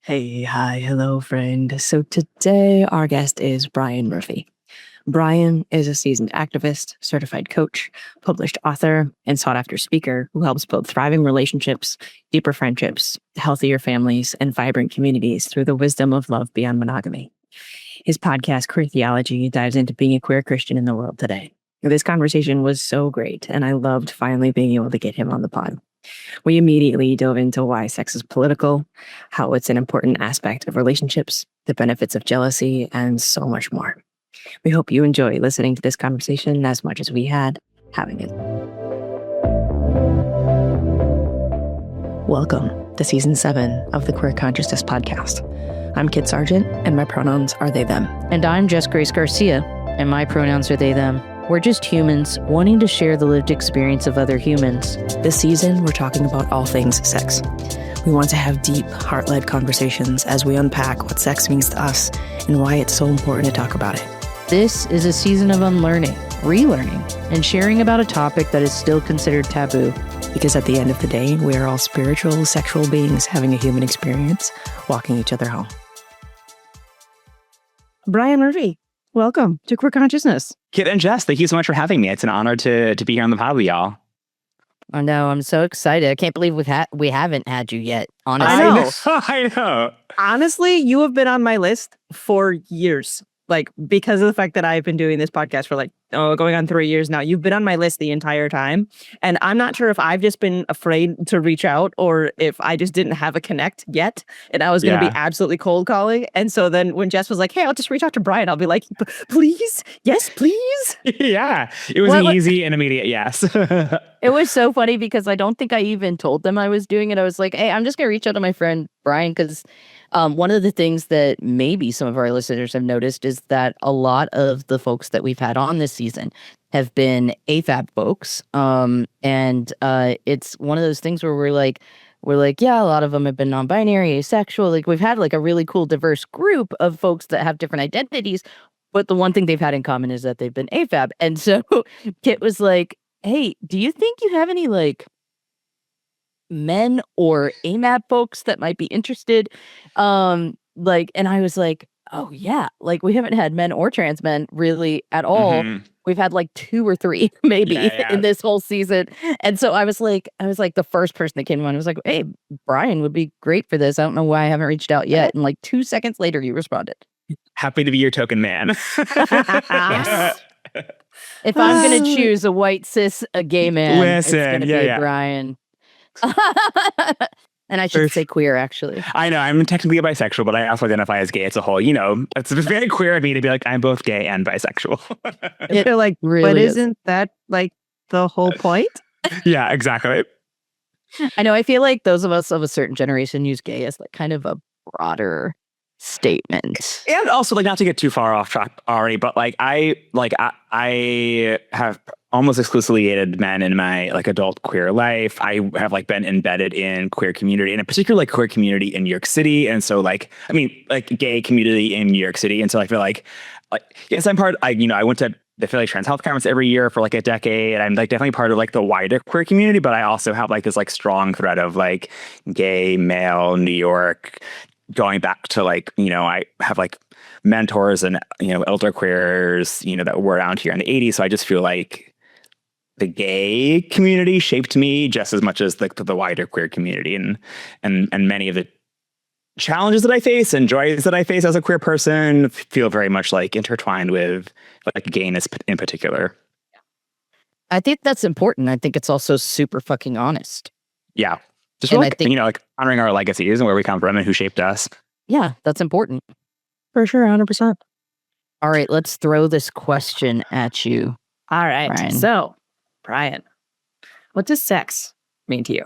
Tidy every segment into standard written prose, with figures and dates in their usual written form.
Hey, hi, hello, friend. So today our guest is Brian Murphy. Brian is a seasoned activist, certified coach, published author, and sought after speaker who helps build thriving relationships, deeper friendships, healthier families, and vibrant communities through the wisdom of love beyond monogamy. His podcast, Queer Theology, dives into being a queer Christian in the world today. This conversation was so great, and I loved finally being able to get him on the pod. We immediately dove into why sex is political, how it's an important aspect of relationships, the benefits of jealousy, and so much more. We hope you enjoy listening to this conversation as much as we had having it. Welcome to Season 7 of the Queer Consciousness Podcast. I'm Kit Sargent, and my pronouns are they, them. And I'm Jess Grace Garcia, and my pronouns are they, them. We're just humans wanting to share the lived experience of other humans. This season, we're talking about all things sex. We want to have deep, heart-led conversations as we unpack what sex means to us and why it's so important to talk about it. This is a season of unlearning, relearning, and sharing about a topic that is still considered taboo. Because at the end of the day, we are all spiritual, sexual beings having a human experience, walking each other home. Brian Murphy, welcome to Queer Consciousness. Kit and Jess, thank you so much for having me. It's an honor to be here on the pod with y'all. I know, I'm so excited. I can't believe we haven't had you yet, honestly. I know. Honestly, you have been on my list for years. Because of the fact that I've been doing this podcast for going on 3 years now. You've been on my list the entire time. And I'm not sure if I've just been afraid to reach out or if I just didn't have a connect yet. And I was going to be absolutely cold calling. And so then when Jess was like, hey, I'll just reach out to Brian. I'll be like, please? Yes, please? Yeah. It was an easy and immediate yes. It was so funny because I don't think I even told them I was doing it. I was like, hey, I'm just going to reach out to my friend Brian because one of the things that maybe some of our listeners have noticed is that a lot of the folks that we've had on this season have been AFAB folks. And it's one of those things where we're like, yeah, a lot of them have been non-binary, asexual. We've had a really cool, diverse group of folks that have different identities. But the one thing they've had in common is that they've been AFAB. And so Kit was like, hey, do you think you have any men or AMAB folks that might be interested? And I was like, oh yeah, we haven't had men or trans men really at all. Mm-hmm. We've had 2 or 3 maybe in this whole season. And so I was like the first person that came to mind. I was like, hey, Brian would be great for this. I don't know why I haven't reached out yet. And 2 seconds later, you responded. Happy to be your token man. Yes. If I'm going to choose a white cis a gay man, it's going to be Brian. And I should say queer, actually. I know, I'm technically bisexual, but I also identify as gay as a whole. It's very queer of me to be I'm both gay and bisexual. I feel really but isn't that the whole point? Yeah, exactly. I know, I feel like those of us of a certain generation use gay as kind of a broader statement. And also not to get too far off track already, but I have almost exclusively dated men in my adult queer life. I have been embedded in queer community, and in particular queer community in New York City. And so gay community in New York City. And so I feel yes, I'm part. I went to the Philly Trans Health Conference every year for a decade. I'm definitely part of the wider queer community, but I also have this strong thread of gay male New York, going back to I have mentors and elder queers that were around here in the 80s. So I just feel the gay community shaped me just as much as the wider queer community, and many of the challenges that I face and joys that I face as a queer person feel very much intertwined with gayness in particular. I think that's important. I think it's also super fucking honest. Yeah. Just I think, honoring our legacies and where we come from and who shaped us. Yeah, that's important. For sure, 100%. All right, let's throw this question at you. All right. Brian. So, Brian, what does sex mean to you?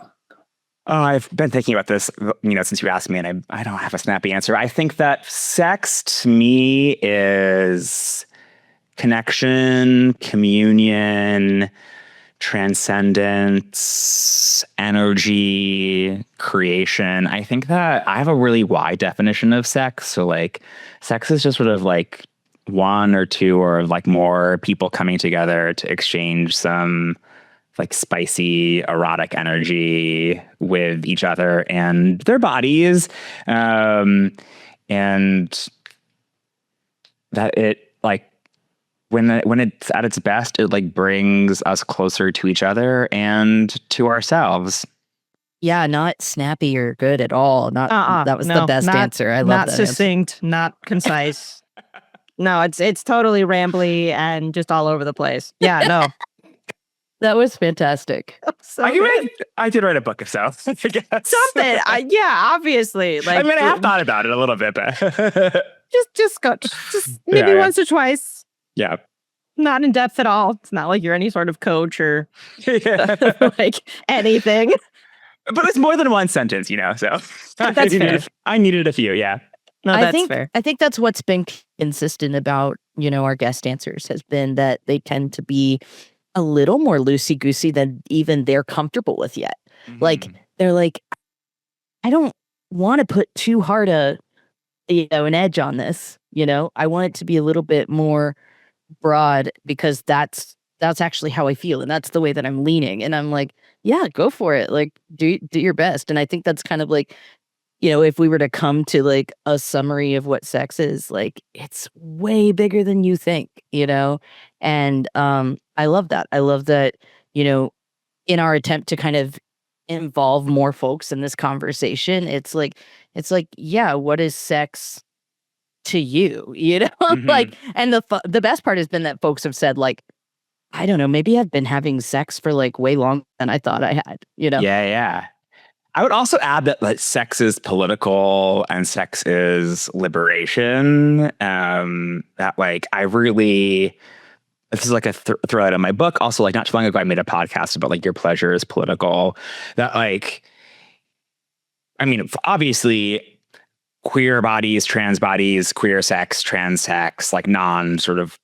Oh, I've been thinking about this, since you asked me, and I don't have a snappy answer. I think that sex to me is connection, communion, transcendence, energy, creation. I think that I have a really wide definition of sex. So sex is just sort of one or two or more people coming together to exchange some like spicy, erotic energy with each other and their bodies. And that it like, when it's at its best, it like brings us closer to each other and to ourselves. Yeah, not snappy or good at all. Not that was the best answer. I love not that answer. succinct, not concise. No, it's totally rambly and just all over the place. Yeah, no. That was fantastic. So I did write a book of South. I guess. something. Yeah, obviously. Like, I mean, I have thought about it a little bit, but just maybe Yeah. once or twice. Yeah. Not in depth at all. It's not like you're any sort of coach or Yeah. like anything. But it's more than one sentence, so That's fair. I needed a few. Yeah. No, that's fair. I think that's what's been consistent about, our guest answers has been that they tend to be a little more loosey-goosey than even they're comfortable with yet. Like, they're like, I don't want to put too hard an edge on this, I want it to be a little bit more broad because that's actually how I feel and that's the way that I'm leaning. And I'm like, yeah, go for it. Like, do your best. And I think that's kind of like, if we were to come to like a summary of what sex is, like it's way bigger than you think, and I love that. I love that, in our attempt to kind of involve more folks in this conversation, it's like, yeah, what is sex to you? Like, and the best part has been that folks have said like, I don't know, maybe I've been having sex for like way longer than I thought I had, Yeah. I would also add that like sex is political and sex is liberation. That like this is like a thread in my book. Also, like not too long ago, I made a podcast about like your pleasure is political. That like, I mean, obviously, queer bodies, trans bodies, queer sex, trans sex, like non sort of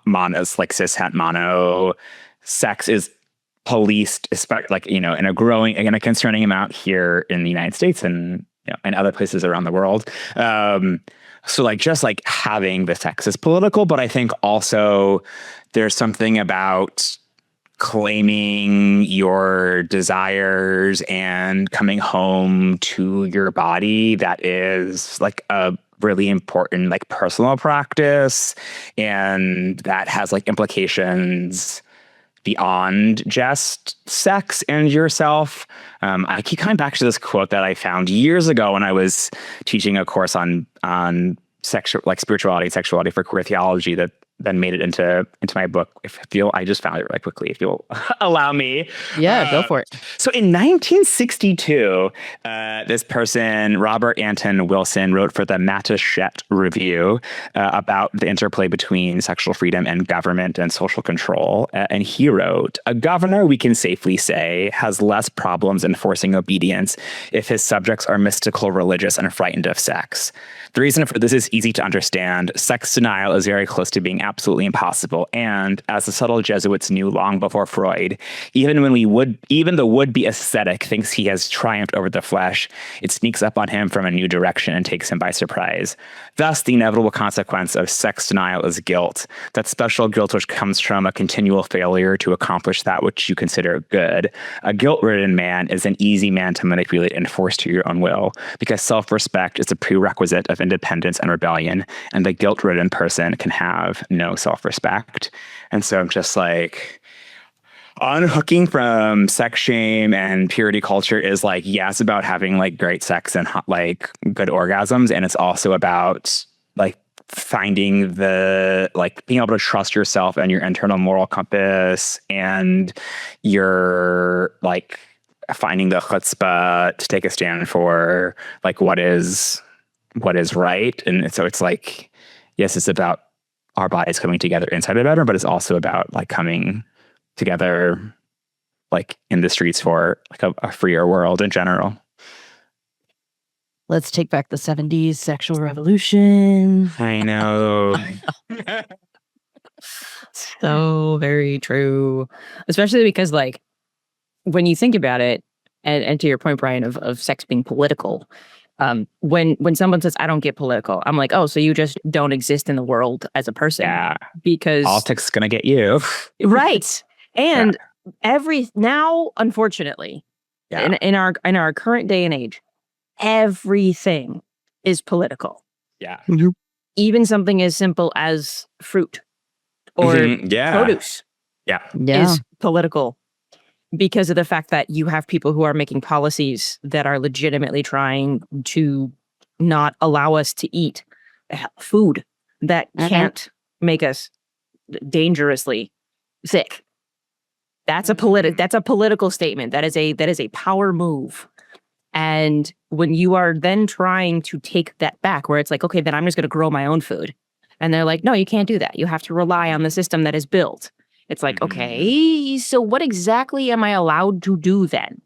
monos, like cis het mono sex is policed, like, in a growing and a concerning amount here in the United States and and other places around the world. So like just like having the sex is political, but I think also there's something about claiming your desires and coming home to your body that is like a really important like personal practice, and that has like implications beyond just sex and yourself. I keep coming back to this quote that I found years ago when I was teaching a course on sexual, like spirituality and sexuality for queer theology that then made it into my book. I just found it really quickly, if you'll allow me. Yeah, go for it. So in 1962, this person, Robert Anton Wilson, wrote for the Matachette Review about the interplay between sexual freedom and government and social control. And he wrote, "A governor, we can safely say, has less problems enforcing obedience if his subjects are mystical, religious, and frightened of sex. The reason for this is easy to understand. Sex denial is very close to being absolutely impossible. And as the subtle Jesuits knew long before Freud, even the would-be ascetic thinks he has triumphed over the flesh, it sneaks up on him from a new direction and takes him by surprise. Thus, the inevitable consequence of sex denial is guilt, that special guilt which comes from a continual failure to accomplish that which you consider good. A guilt-ridden man is an easy man to manipulate and force to your own will, because self-respect is a prerequisite of independence and rebellion, and the guilt-ridden person can have no self-respect." And so I'm just like, unhooking from sex shame and purity culture is like, yes, about having like great sex and like good orgasms. And it's also about like finding the, like being able to trust yourself and your internal moral compass, and your like finding the chutzpah to take a stand for like what is right. And so it's like, yes, it's about our bodies coming together inside the bedroom, but it's also about like coming together like in the streets for like a freer world in general. Let's take back the 70s sexual revolution. I know. So very true. Especially because like when you think about it, and to your point, Brian, of sex being political, when someone says, I don't get political, I'm like, oh, so you just don't exist in the world as a person. Yeah. Because Politics is gonna get you. right. And now, unfortunately, Yeah. in our current day and age, everything is political. Yeah. Even something as simple as fruit or produce Yeah. is political because of the fact that you have people who are making policies that are legitimately trying to not allow us to eat food that can't make us dangerously sick. That's a political statement. That is a power move. And when you are then trying to take that back, where it's like, okay, then I'm just going to grow my own food. And they're like, no, you can't do that. You have to rely on the system that is built. It's like, okay, so what exactly am I allowed to do then?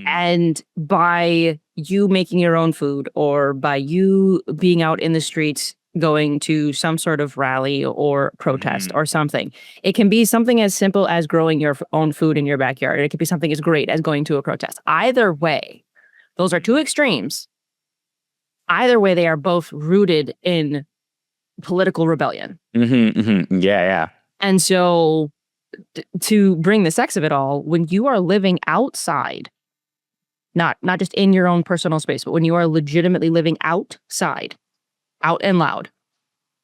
And by you making your own food, or by you being out in the streets going to some sort of rally or protest or something, it can be something as simple as growing your own food in your backyard. It could be something as great as going to a protest. Either way, those are two extremes. Either way, they are both rooted in political rebellion. Yeah. And so to bring the sex of it all, when you are living outside, not just in your own personal space, but when you are legitimately living outside, out and loud,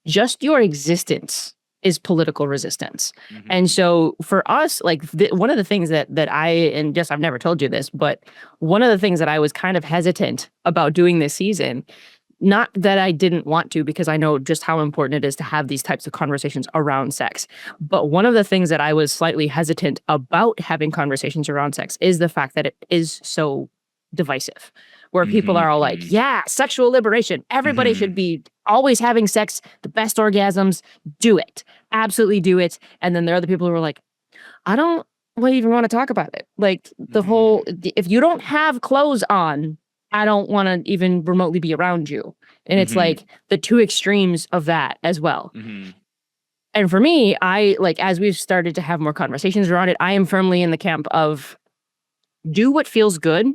just your existence is political resistance. And so for us, like one of the things that I, and Jess, I've never told you this, but one of the things that I was kind of hesitant about doing this season, not that I didn't want to, because I know just how important it is to have these types of conversations around sex. But one of the things that I was slightly hesitant about having conversations around sex is the fact that it is so divisive, where people are all like, yeah, sexual liberation. Everybody should be always having sex, the best orgasms, do it. Absolutely do it. And then there are the people who are like, I don't even want to talk about it. Like the whole, if you don't have clothes on, I don't want to even remotely be around you. And it's like the two extremes of that as well. And for me, I like, as we've started to have more conversations around it, I am firmly in the camp of do what feels good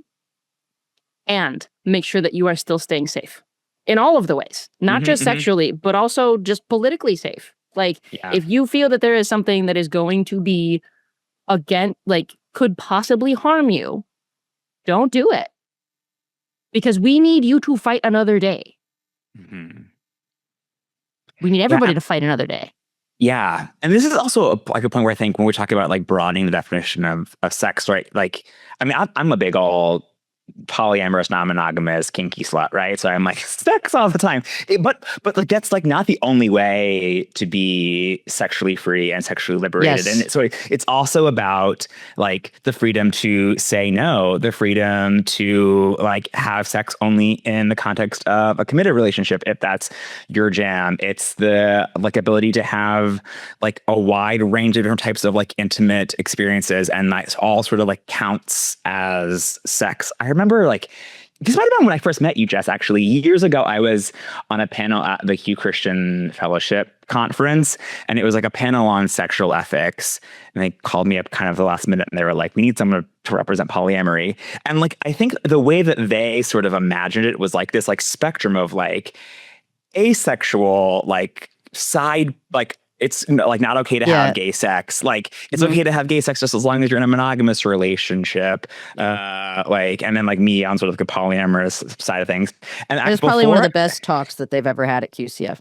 and make sure that you are still staying safe in all of the ways, not just sexually, but also just politically safe. Like if you feel that there is something that is going to be like could possibly harm you, don't do it. Because we need you to fight another day. We need everybody to fight another day. Yeah. And this is also a point where I think when we're talking about like broadening the definition of sex, right? Like, I mean, I'm a big old polyamorous, non-monogamous, kinky slut, right? So I'm like sex all the time. But like that's like not the only way to be sexually free and sexually liberated. Yes. And so it's also about like the freedom to say no, the freedom to like have sex only in the context of a committed relationship if that's your jam. It's the like ability to have like a wide range of different types of like intimate experiences, and that all sort of like counts as sex. I remember like this might have been when I first met you, Jess, actually. Years ago, I was on a panel at the Hugh Christian Fellowship conference, and it was like a panel on sexual ethics. And they called me up kind of the last minute, and they were like, we need someone to represent polyamory. And like, I think the way that they sort of imagined it was like this like spectrum of like asexual, like side, like it's like not okay to have gay sex. Like it's okay to have gay sex just as long as you're in a monogamous relationship. Like, and then like me on sort of the polyamorous side of things. And it's probably one of the best talks that they've ever had at QCF.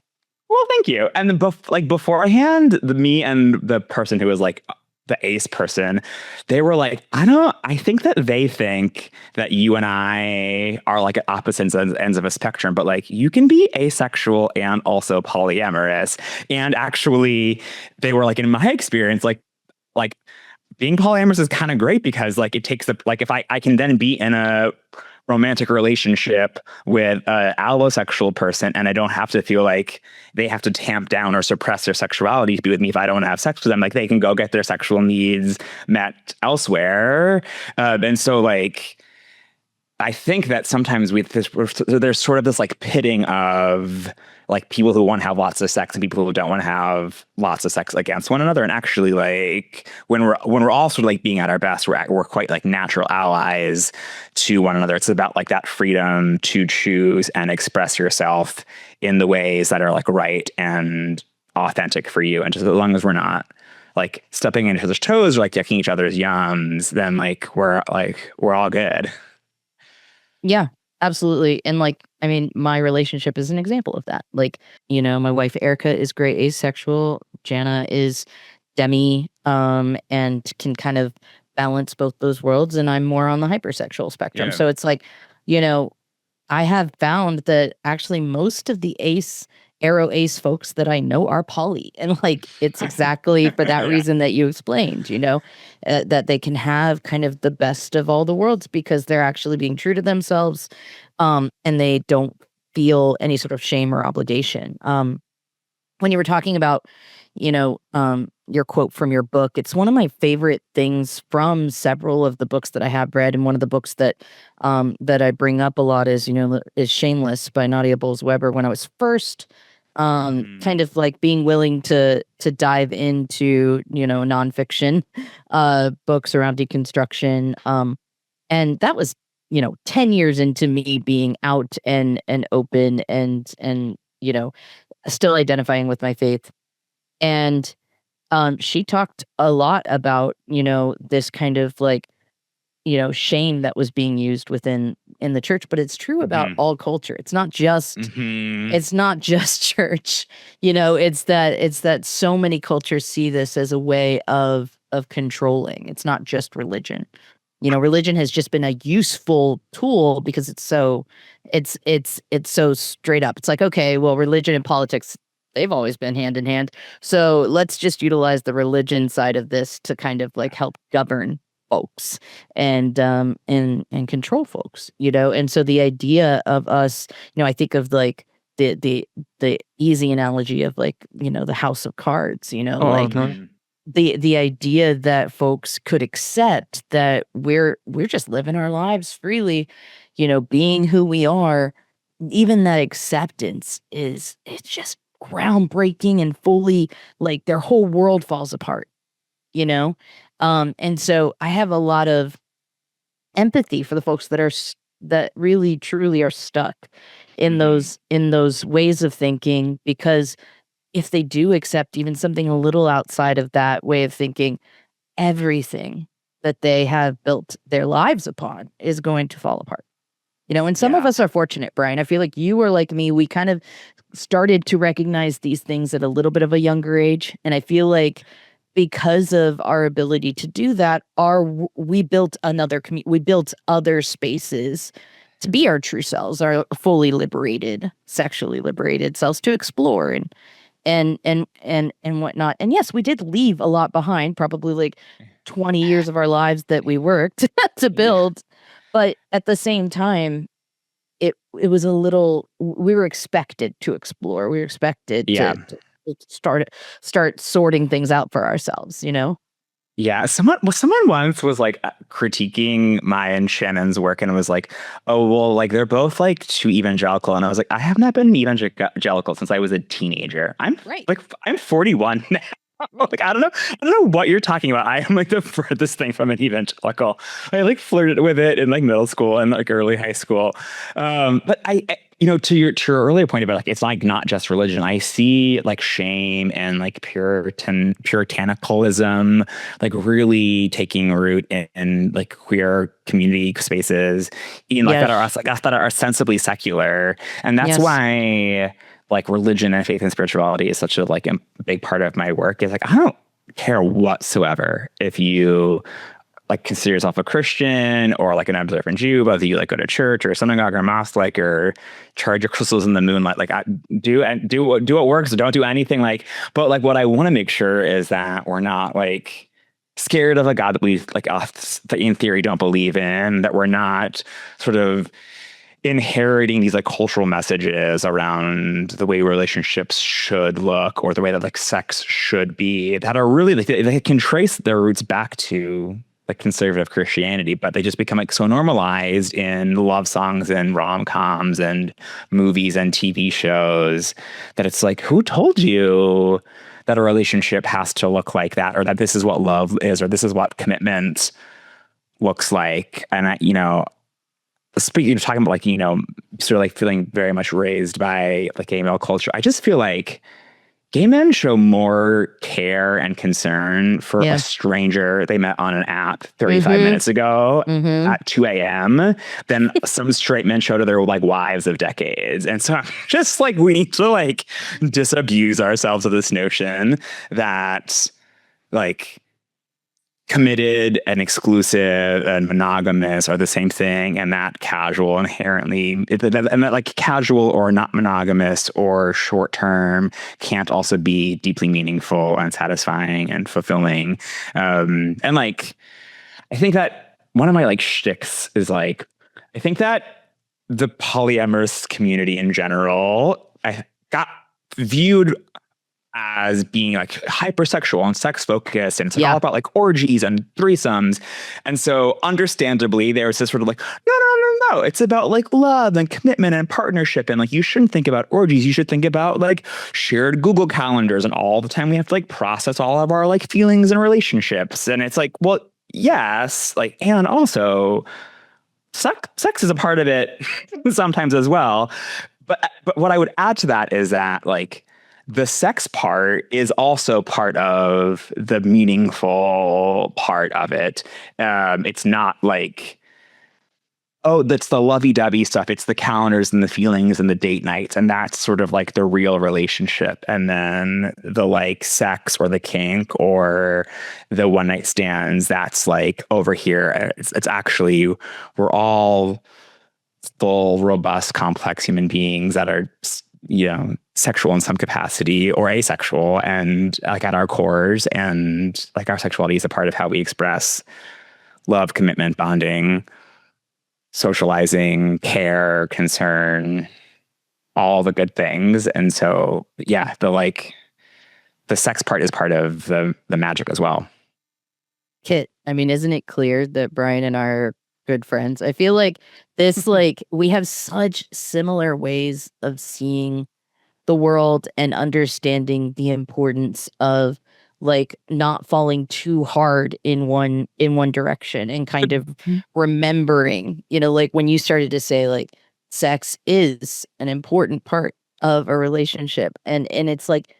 Well, thank you. And then like beforehand, me and the person who was like the ace person, they were like, I think that they think that you and I are like at opposite ends of a spectrum, but like you can be asexual and also polyamorous. And actually they were like, in my experience, like being polyamorous is kind of great because like it takes like if I can then be in a romantic relationship with an allosexual person, and I don't have to feel like they have to tamp down or suppress their sexuality to be with me if I don't have sex with them. Like they can go get their sexual needs met elsewhere. And so like, I think that sometimes there's sort of this like pitting of like people who want to have lots of sex and people who don't want to have lots of sex against one another. And actually like when we're all sort of like being at our best, we're quite like natural allies to one another. It's about like that freedom to choose and express yourself in the ways that are like right and authentic for you. And just as long as we're not like stepping on each other's toes or like yucking each other's yums, then like we're all good. Yeah, absolutely. And like, I mean, my relationship is an example of that. Like, you know, my wife Erica is great asexual. Jana is demi, and can kind of balance both those worlds. And I'm more on the hypersexual spectrum. Yeah. So it's like, you know, I have found that actually most of the arrow ace folks that I know are poly, and like it's exactly for that reason that you explained, you know, that they can have kind of the best of all the worlds because they're actually being true to themselves, and they don't feel any sort of shame or obligation. When you were talking about, you know, your quote from your book, it's one of my favorite things from several of the books that I have read. And one of the books that that I bring up a lot is, you know, is Shameless by Nadia Bowles-Weber. When I was first kind of like being willing to dive into, you know, nonfiction books around deconstruction. And that was, you know, 10 years into me being out and open and, you know, still identifying with my faith. And she talked a lot about, you know, this kind of like, you know, shame that was being used in the church, but it's true about all culture. It's not just it's not just church. You know, it's that so many cultures see this as a way of controlling. It's not just religion. You know, religion has just been a useful tool because it's so straight up. It's like, okay, well, religion and politics, they've always been hand in hand. So let's just utilize the religion side of this to kind of like help govern folks and control folks, you know? And so the idea of us, you know, I think of like the easy analogy of like, you know, the house of cards, you know, the idea that folks could accept that we're just living our lives freely, you know, being who we are. Even that acceptance it's just groundbreaking and fully like their whole world falls apart, you know? And so I have a lot of empathy for the folks that that really truly are stuck in those ways of thinking, because if they do accept even something a little outside of that way of thinking, everything that they have built their lives upon is going to fall apart. You know, and some of us are fortunate, Brian. I feel like you were like me. We kind of started to recognize these things at a little bit of a younger age. And I feel like because of our ability to do that, we built another community, we built other spaces to be our true selves, our fully liberated, sexually liberated selves, to explore and whatnot. And yes, we did leave a lot behind, probably like 20 years of our lives that we worked to build. But at the same time, it was a little, we were expected to explore. We were expected to start sorting things out for ourselves, you know? Yeah, someone once was like critiquing Maya and Shannon's work and was like, "Oh, well, like they're both like too evangelical." And I was like, "I have not been evangelical since I was a teenager. I'm 41 now." Like, I don't know what you're talking about. I am like the furthest thing from an evangelical. I like flirted with it in like middle school and like early high school. But I you know, to your earlier point about like, it's like not just religion. I see like shame and like puritanicalism, like really taking root in like queer community spaces, in like that are ostensibly secular. And that's why like religion and faith and spirituality is such a like a big part of my work. Is like, I don't care whatsoever if you like consider yourself a Christian or like an observant Jew, whether you like go to church or synagogue or mosque, like, or charge your crystals in the moonlight. Like, do what works, or don't do anything. Like, but like what I want to make sure is that we're not like scared of a God that we like in theory don't believe in, that we're not sort of inheriting these like cultural messages around the way relationships should look or the way that like sex should be, that are really like they can trace their roots back to like conservative Christianity, but they just become like so normalized in love songs and rom-coms and movies and TV shows that it's like, who told you that a relationship has to look like that, or that this is what love is, or this is what commitment looks like? And I, you know, speaking of talking about like, you know, sort of like feeling very much raised by like gay male culture, I just feel like gay men show more care and concern for Yeah. a stranger they met on an app 35 Mhm. minutes ago Mhm. at 2 a.m. than some straight men show to their like wives of decades. And so I'm just like, we need to like disabuse ourselves of this notion that like committed and exclusive and monogamous are the same thing, and that casual inherently, and that like casual or not monogamous or short term can't also be deeply meaningful and satisfying and fulfilling. And like, I think that one of my like shticks is like, I think that the polyamorous community in general, I got viewed as being like hypersexual and sex focused, and it's like Yeah. all about like orgies and threesomes. And so understandably there's this sort of like, no, it's about like love and commitment and partnership, and like you shouldn't think about orgies, you should think about like shared Google calendars and all the time we have to like process all of our like feelings and relationships. And it's like, well, yes, like, and also sex is a part of it sometimes as well. But what I would add to that is that like the sex part is also part of the meaningful part of it. It's not like, oh, that's the lovey-dovey stuff. It's the calendars and the feelings and the date nights. And that's sort of like the real relationship. And then the like sex or the kink or the one night stands, that's like over here. It's actually, we're all full, robust, complex human beings that are, you know, sexual in some capacity or asexual, and like at our cores, and like our sexuality is a part of how we express love, commitment, bonding, socializing, care, concern, all the good things. And so, yeah, the sex part is part of the magic as well. Kit, I mean, isn't it clear that Brian and I are good friends? I feel like this, like, we have such similar ways of seeing the world and understanding the importance of like not falling too hard in one direction, and kind of remembering, you know, like when you started to say like sex is an important part of a relationship, and it's like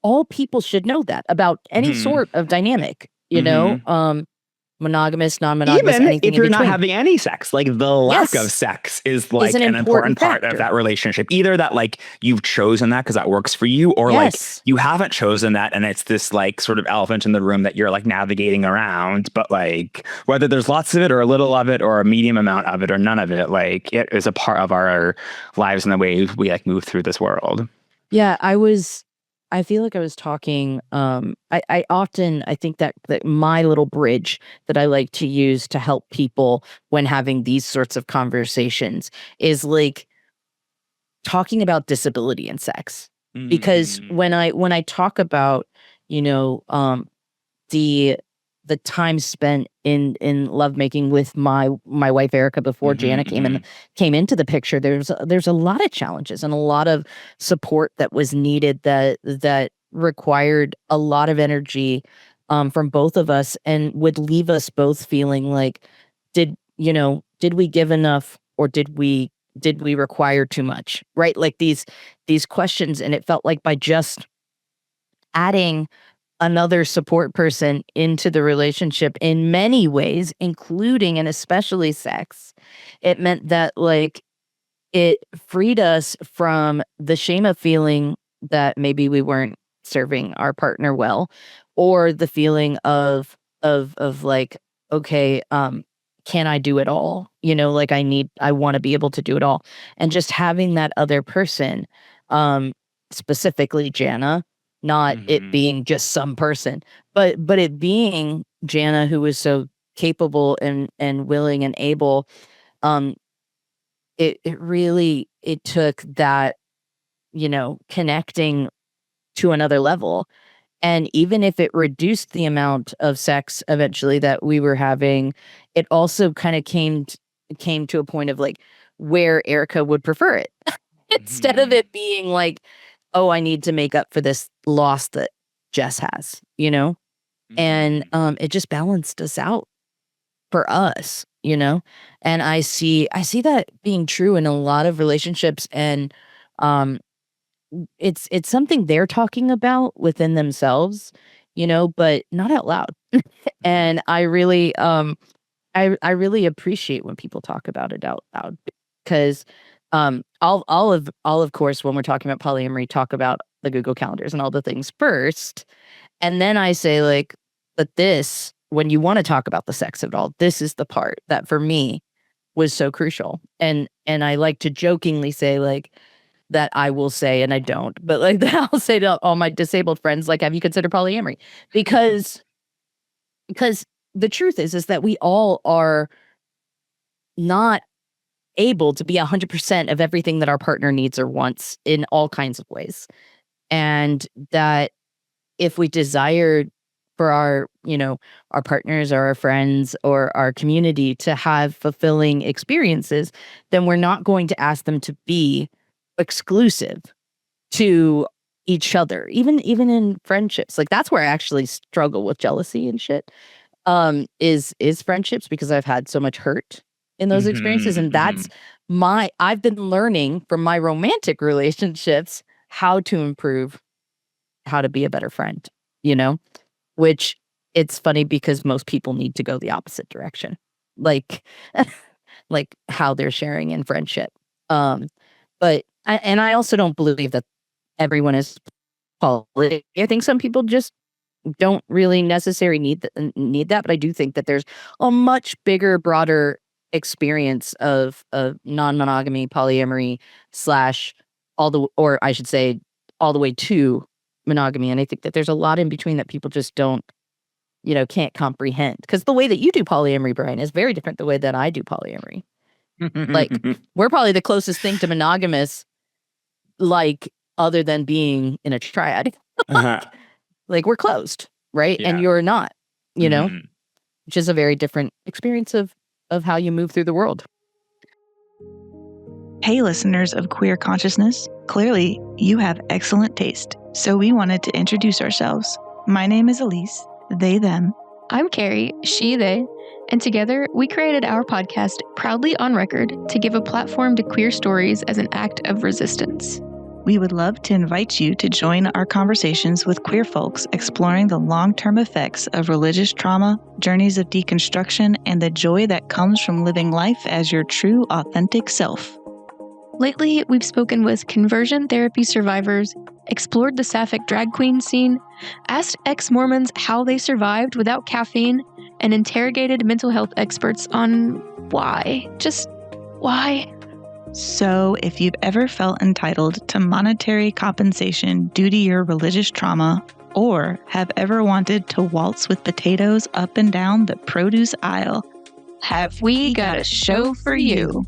all people should know that about any sort of dynamic, you know, monogamous, non-monogamous, Even anything if in you're not between. having any sex, like the lack Yes. of sex is like an an important part factor. of that relationship. Either that like you've chosen that because that works for you, or like Yes. you haven't chosen that and it's this like sort of elephant in the room that you're like navigating around. But like whether there's lots of it or a little of it or a medium amount of it or none of it, like it is a part of our lives and the way we like move through this world. Yeah, I feel like I was talking, I often, I think that my little bridge that I like to use to help people when having these sorts of conversations is like talking about disability in sex. Because when I talk about, you know, the time spent in lovemaking with my wife Erica before Jana came into the picture, there's a lot of challenges and a lot of support that was needed, that required a lot of energy from both of us, and would leave us both feeling like, did we give enough, or did we require too much, right? Like these questions. And it felt like by just adding another support person into the relationship in many ways, including and especially sex, it meant that like it freed us from the shame of feeling that maybe we weren't serving our partner well, or the feeling of like, okay, can I do it all? You know, like I want to be able to do it all. And just having that other person, specifically Jana, not it being just some person, but it being Jana, who was so capable and willing and able. It really, it took that, you know, connecting to another level. And even if it reduced the amount of sex eventually that we were having, it also kind of came to a point of like where Erica would prefer it. Instead of it being like, oh, I need to make up for this loss that Jess has, you know? And it just balanced us out for us, you know? And I see that being true in a lot of relationships. And it's something they're talking about within themselves, but not out loud. And I really I really appreciate when people talk about it out loud, because all of course, when we're talking about polyamory, talk about the Google calendars and all the things first, and then I say, like, but this, when you want to talk about the sex of it all, this is the part that for me was so crucial. And I like to jokingly say, like, that I will say, and I don't, but like that I'll say to all my disabled friends, like, have you considered polyamory? Because the truth is that we all are not able to be 100% of everything that our partner needs or wants in all kinds of ways. And that if we desire for our, our partners or our friends or our community to have fulfilling experiences, then we're not going to ask them to be exclusive to each other, even in friendships. Like, that's where I actually struggle with jealousy and shit, is friendships, because I've had so much hurt in those experiences. And that's I've been learning from my romantic relationships how to improve, how to be a better friend, which, it's funny because most people need to go the opposite direction, like like how they're sharing in friendship. But I also don't believe that everyone is poly. I think some people just don't really necessarily need that, but I do think that there's a much bigger, broader experience of non-monogamy, polyamory, slash or I should say, all the way to monogamy. And I think that there's a lot in between that people just don't, can't comprehend. Because the way that you do polyamory, Brian, is very different the way that I do polyamory. Like, we're probably the closest thing to monogamous, like, other than being in a triad. Like, we're closed, right? Yeah. And you're not, which is a very different experience of how you move through the world. Hey, listeners of Queer Consciousness. Clearly, you have excellent taste, so we wanted to introduce ourselves. My name is Elise, they, them. I'm Carrie, she, they, and together we created our podcast, Proudly on Record, to give a platform to queer stories as an act of resistance. We would love to invite you to join our conversations with queer folks exploring the long-term effects of religious trauma, journeys of deconstruction, and the joy that comes from living life as your true, authentic self. Lately, we've spoken with conversion therapy survivors, explored the sapphic drag queen scene, asked ex-Mormons how they survived without caffeine, and interrogated mental health experts on why. Just why? So, if you've ever felt entitled to monetary compensation due to your religious trauma, or have ever wanted to waltz with potatoes up and down the produce aisle, have we got a show for you.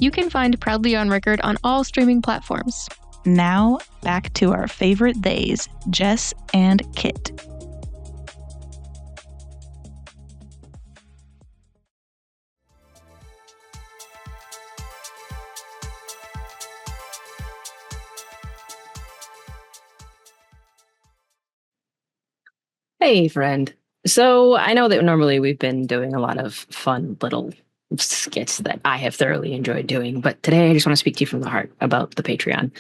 You can find Proudly on Record on all streaming platforms. Now, back to our favorite theys, Jess and Kit. Hey, friend. So I know that normally we've been doing a lot of fun little skits that I have thoroughly enjoyed doing, but today I just want to speak to you from the heart about the Patreon.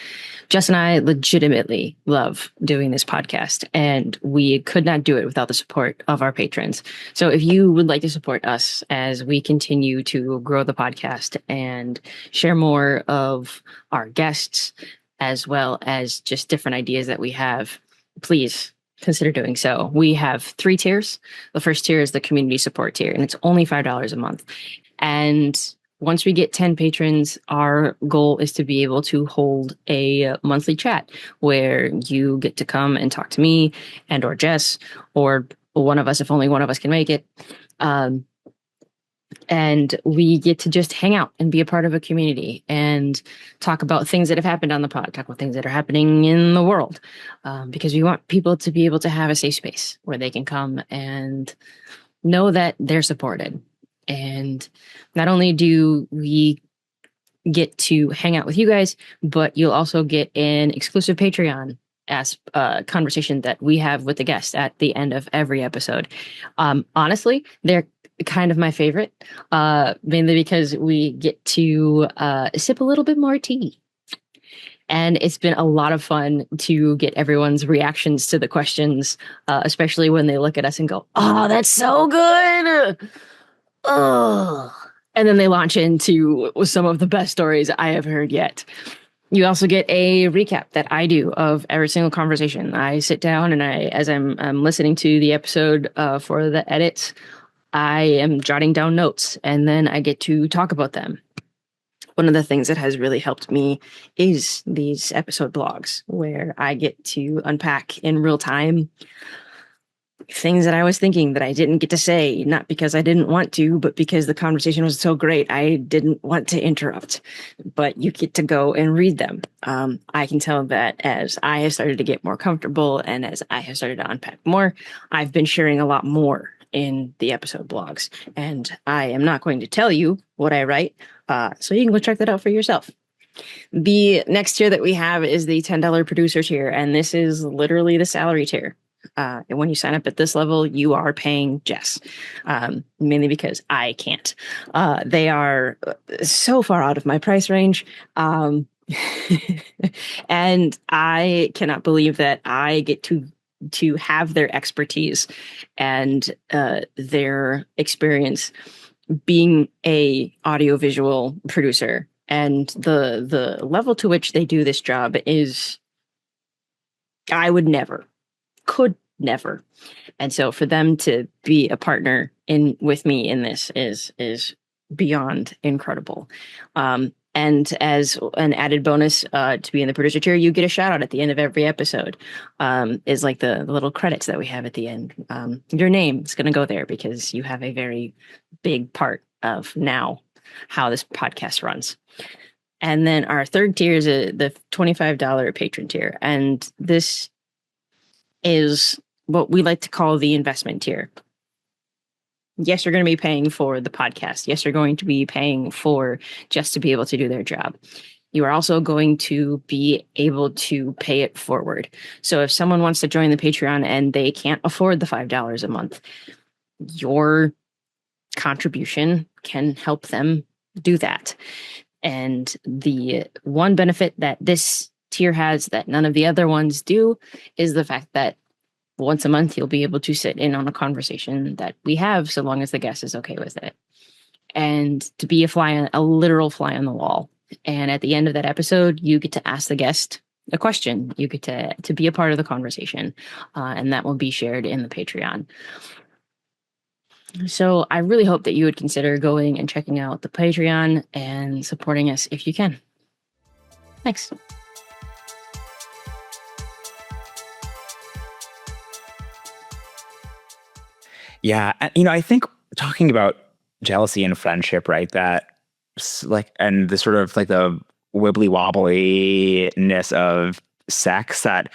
Jess and I legitimately love doing this podcast, and we could not do it without the support of our patrons. So if you would like to support us as we continue to grow the podcast and share more of our guests, as well as just different ideas that we have, please consider doing so. We have 3 tiers. The first tier is the community support tier, and it's only $5 a month. And once we get 10 patrons, our goal is to be able to hold a monthly chat where you get to come and talk to me and or Jess or one of us, if only one of us can make it. And we get to just hang out and be a part of a community and talk about things that have happened on the pod, talk about things that are happening in the world, because we want people to be able to have a safe space where they can come and know that they're supported. And not only do we get to hang out with you guys, but you'll also get an exclusive Patreon as conversation that we have with the guests at the end of every episode. Honestly, they're kind of my favorite, mainly because we get to sip a little bit more tea. And it's been a lot of fun to get everyone's reactions to the questions, especially when they look at us and go, "Oh, that's so good." Oh. And then they launch into some of the best stories I have heard yet. You also get a recap that I do of every single conversation. I sit down and as I'm listening to the episode for the edits, I am jotting down notes and then I get to talk about them. One of the things that has really helped me is these episode blogs where I get to unpack in real time things that I was thinking that I didn't get to say, not because I didn't want to, but because the conversation was so great. I didn't want to interrupt, but you get to go and read them. I can tell that as I have started to get more comfortable and as I have started to unpack more, I've been sharing a lot more in the episode blogs. And I am not going to tell you what I write, so you can go check that out for yourself. The next tier that we have is the $10 producer tier, and this is literally the salary tier. And when you sign up at this level, you are paying Jess, mainly because I can't. They are so far out of my price range. And I cannot believe that I get to have their expertise and their experience being a audiovisual producer. And the level to which they do this job is, I could never. And so for them to be a partner with me in this is beyond incredible. And as an added bonus to be in the producer tier, you get a shout out at the end of every episode. Is like the little credits that we have at the end. Your name is going to go there because you have a very big part of now how this podcast runs. And then our third tier is the $25 patron tier. And this is what we like to call the investment tier. Yes, you're going to be paying for the podcast. Yes, you're going to be paying for just to be able to do their job. You are also going to be able to pay it forward. So if someone wants to join the Patreon and they can't afford the $5 a month, your contribution can help them do that. And the one benefit that this tier has that none of the other ones do is the fact that once a month, you'll be able to sit in on a conversation that we have, so long as the guest is okay with it. And to be a literal fly on the wall. And at the end of that episode, you get to ask the guest a question. You get to be a part of the conversation. And that will be shared in the Patreon. So I really hope that you would consider going and checking out the Patreon and supporting us if you can. Thanks. Yeah. I think talking about jealousy and friendship, right? That like, and the sort of like the wibbly wobbliness of sex that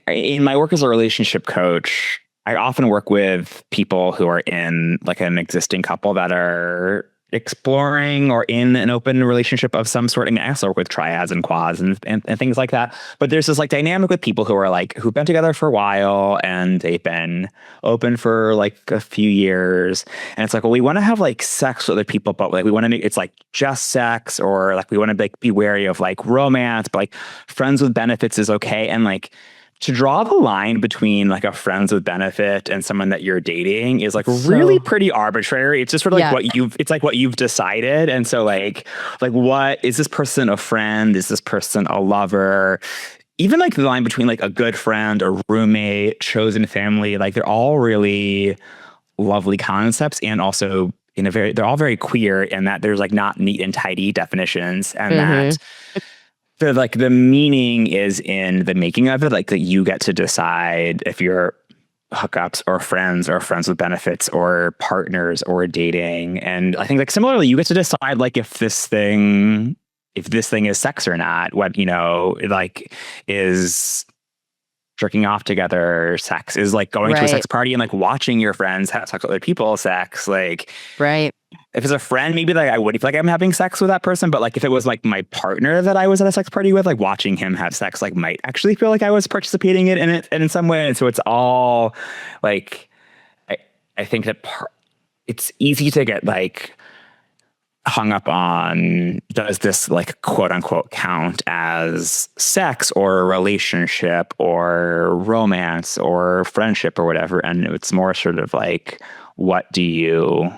in my work as a relationship coach, I often work with people who are in like an existing couple that are exploring or in an open relationship of some sort. I mean, I also work with triads and quads and things like that. But there's this like dynamic with people who are like, who've been together for a while and they've been open for like a few years. And it's like, well, we want to have like sex with other people, but like we want to make it's like just sex, or like we want to like be wary of like romance, but like friends with benefits is okay. And like, to draw the line between like a friends with benefit and someone that you're dating is like really pretty arbitrary. It's just sort of like what you've decided. And so like what is this person a friend? Is this person a lover? Even like the line between like a good friend, a roommate, chosen family, like they're all really lovely concepts, and also they're all very queer in that there's like not neat and tidy definitions, and that the meaning is in the making of it, like that you get to decide if you're hookups or friends with benefits or partners or dating. And I think like similarly, you get to decide like if this thing is sex or not, what, like is jerking off together sex, is like going to a sex party and like watching your friends have sex with other people sex, like right. If it's a friend, maybe like I wouldn't feel like I'm having sex with that person. But like if it was like my partner that I was at a sex party with, like watching him have sex, like might actually feel like I was participating in it in some way. And so it's all like, I think that it's easy to get like hung up on, does this like quote unquote count as sex or a relationship or romance or friendship or whatever? And it's more sort of like, what do you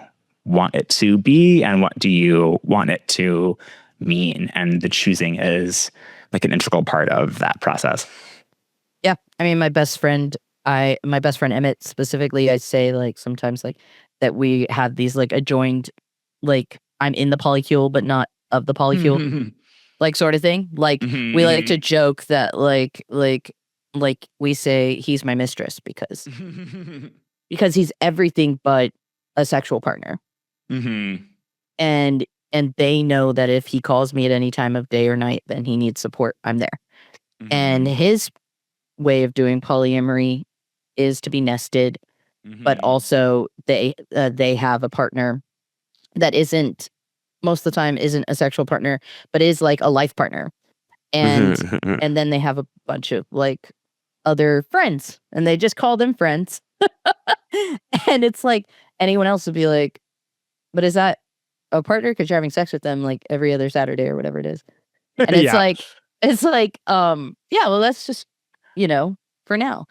want it to be and what do you want it to mean? And the choosing is like an integral part of that process. Yeah. I mean, my best friend Emmett specifically, I say like sometimes like that we have these like adjoined, like I'm in the polycule, but not of the polycule, like sort of thing. Like we like to joke that like we say he's my mistress because he's everything but a sexual partner. And they know that if he calls me at any time of day or night, then he needs support, I'm there. And his way of doing polyamory is to be nested, but also they have a partner that isn't, most of the time isn't a sexual partner, but is like a life partner. And and then they have a bunch of like other friends and they just call them friends. And it's like anyone else would be like, but is that a partner? Because you're having sex with them like every other Saturday or whatever it is. And it's like, yeah, well, that's just, for now.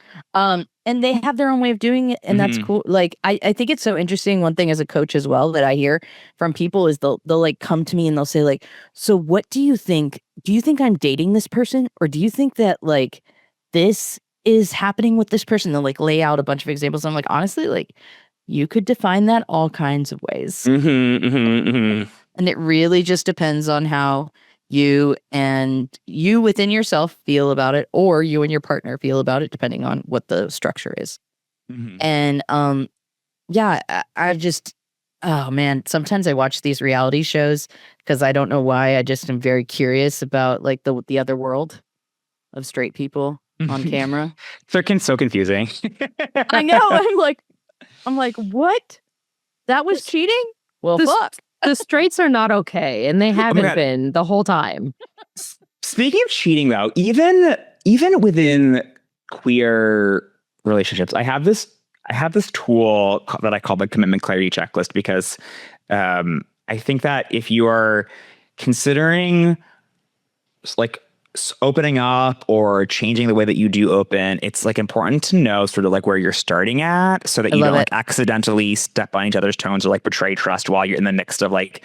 And they have their own way of doing it, and that's cool. Like, I think it's so interesting. One thing as a coach as well that I hear from people is they'll like come to me and they'll say like, so what do you think? Do you think I'm dating this person? Or do you think that like this is happening with this person? They'll like lay out a bunch of examples. I'm like, honestly, like you could define that all kinds of ways. And it really just depends on how you within yourself feel about it, or you and your partner feel about it, depending on what the structure is. And yeah, I just, oh man, sometimes I watch these reality shows because I don't know why. I just am very curious about like the other world of straight people on camera. So confusing. I know. I'm like, what? That was cheating? Well, fuck. The straights are not okay, and they haven't been the whole time. Speaking of cheating, though, even within queer relationships, I have this tool that I call the commitment clarity checklist because I think that if you are considering like opening up or changing the way that you do open, it's like important to know sort of like where you're starting at so that you don't like accidentally step on each other's toes or like betray trust while you're in the midst of like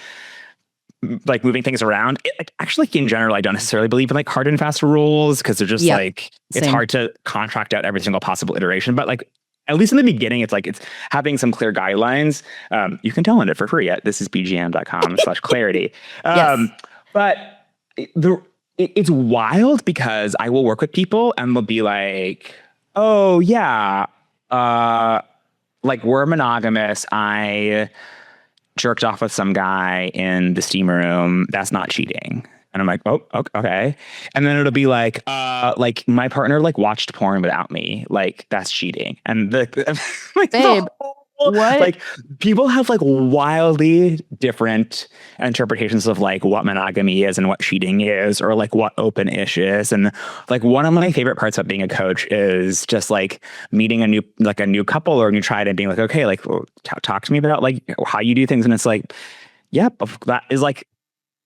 moving things around. Actually, in general, I don't necessarily believe in like hard and fast rules because they're just like, it's hard to contract out every single possible iteration. But like, at least in the beginning, it's like, it's having some clear guidelines. You can download it for free at thisisbgm.com/clarity. But it's wild because I will work with people and they'll be like, oh yeah, like we're monogamous. I jerked off with some guy in the steam room. That's not cheating. And I'm like, oh, okay. And then it'll be like my partner like watched porn without me. Like that's cheating. And like, babe, what? Like people have like wildly different interpretations of like what monogamy is and what cheating is, or like what open-ish is. And like one of my favorite parts about being a coach is just like meeting a new couple or a new triad and being like, okay, like talk to me about like how you do things. And it's like, yep, that is like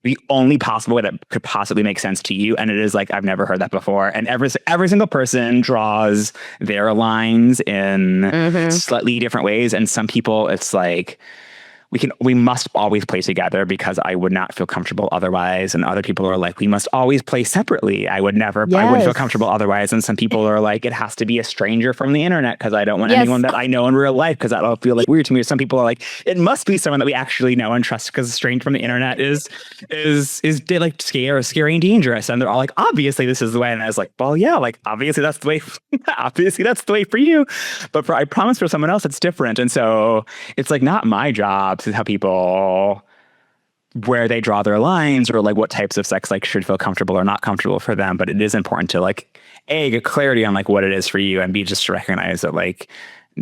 the only possible way that could possibly make sense to you. And it is like, I've never heard that before. And every single person draws their lines in slightly different ways. And some people, it's like, we must always play together because I would not feel comfortable otherwise. And other people are like, we must always play separately. I wouldn't feel comfortable otherwise. And some people are like, it has to be a stranger from the internet because I don't want anyone that I know in real life because that'll feel like weird to me. Some people are like, it must be someone that we actually know and trust because a stranger from the internet is like scary and dangerous. And they're all like, obviously this is the way. And I was like, well, yeah, like obviously that's the way. Obviously that's the way for you, but I promise for someone else it's different. And so it's like not my job to tell people where they draw their lines or like what types of sex like should feel comfortable or not comfortable for them. But it is important to like get clarity on like what it is for you, and just to recognize that like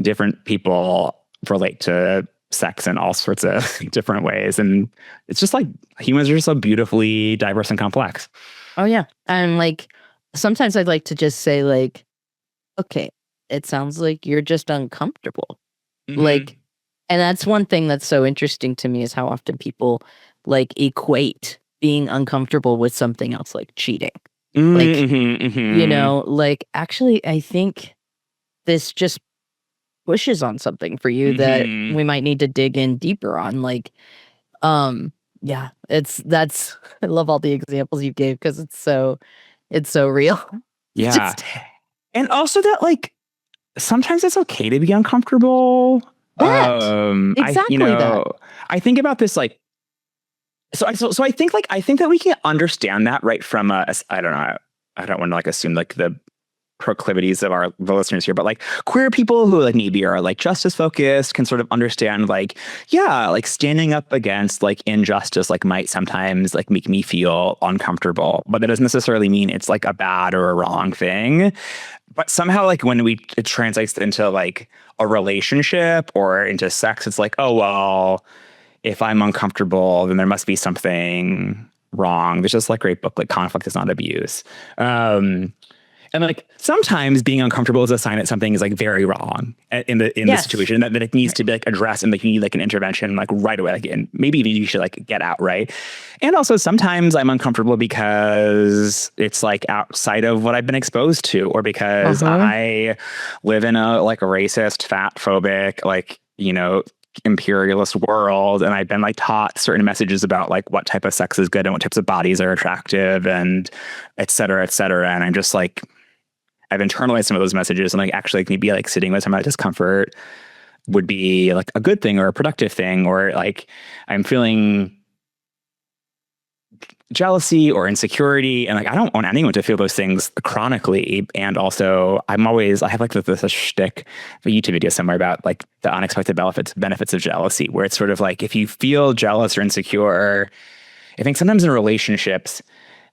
different people relate to sex in all sorts of different ways. And it's just like humans are just so beautifully diverse and complex. Oh yeah. And like sometimes I'd like to just say like, okay, it sounds like you're just uncomfortable. Like, and that's one thing that's so interesting to me is how often people like equate being uncomfortable with something else like cheating. Mm-hmm, You know, like actually I think this just pushes on something for you that Mhm. we might need to dig in deeper on. Like, yeah, that's I love all the examples you gave because it's so real. Yeah. And also that like sometimes it's okay to be uncomfortable. Exactly that. I think about this like so I think that we can understand that right from I don't know. I don't want to like assume like the proclivities of the listeners here, but like queer people who like maybe are like justice focused can sort of understand like, yeah, like standing up against like injustice like might sometimes like make me feel uncomfortable, but that doesn't necessarily mean it's like a bad or a wrong thing. But somehow like when it translates into like a relationship or into sex, it's like, oh, well, if I'm uncomfortable, then there must be something wrong. There's just like great book, like Conflict is Not Abuse. And like sometimes being uncomfortable is a sign that something is like very wrong in the situation that it needs to be like addressed and like you need like an intervention like right away. Like, and maybe even you should like get out, right? And also sometimes I'm uncomfortable because it's like outside of what I've been exposed to, or because I live in a like a racist, fat phobic, like, you know, imperialist world, and I've been like taught certain messages about like what type of sex is good and what types of bodies are attractive and et cetera, et cetera. And I'm just like, I've internalized some of those messages, and like actually like maybe like sitting with some of that discomfort would be like a good thing or a productive thing, or like I'm feeling jealousy or insecurity, and like I don't want anyone to feel those things chronically. And also I have like this shtick, a YouTube video somewhere about like the unexpected benefits of jealousy, where it's sort of like if you feel jealous or insecure, I think sometimes in relationships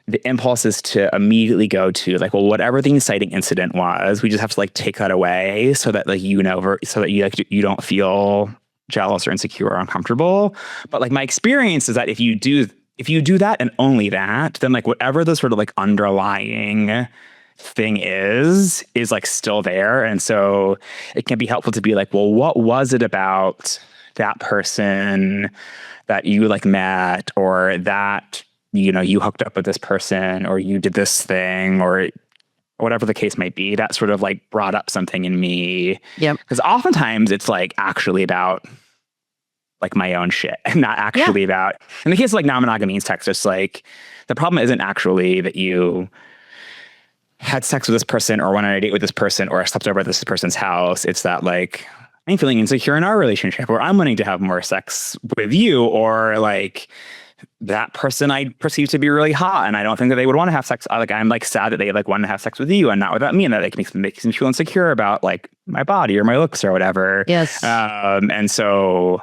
the impulse is to immediately go to like, well, whatever the inciting incident was, we just have to like take that away so that like, you know, so that you like, you don't feel jealous or insecure or uncomfortable. But like my experience is that if you do that and only that, then like whatever the sort of like underlying thing is like still there. And so it can be helpful to be like, well, what was it about that person that you like met, or that, you know, you hooked up with this person, or you did this thing, or whatever the case might be, that sort of like brought up something in me. Yep. Because oftentimes it's like actually about like my own shit, and not actually about, in the case of like non-monogamy and sex, just like the problem isn't actually that you had sex with this person or went on a date with this person or slept over at this person's house. It's that like I'm feeling insecure in our relationship, or I'm wanting to have more sex with you, or like that person I perceive to be really hot and I don't think that they would want to have sex. Like I'm like sad that they like want to have sex with you and not without me, and that like makes me feel insecure about like my body or my looks or whatever. Yes. And so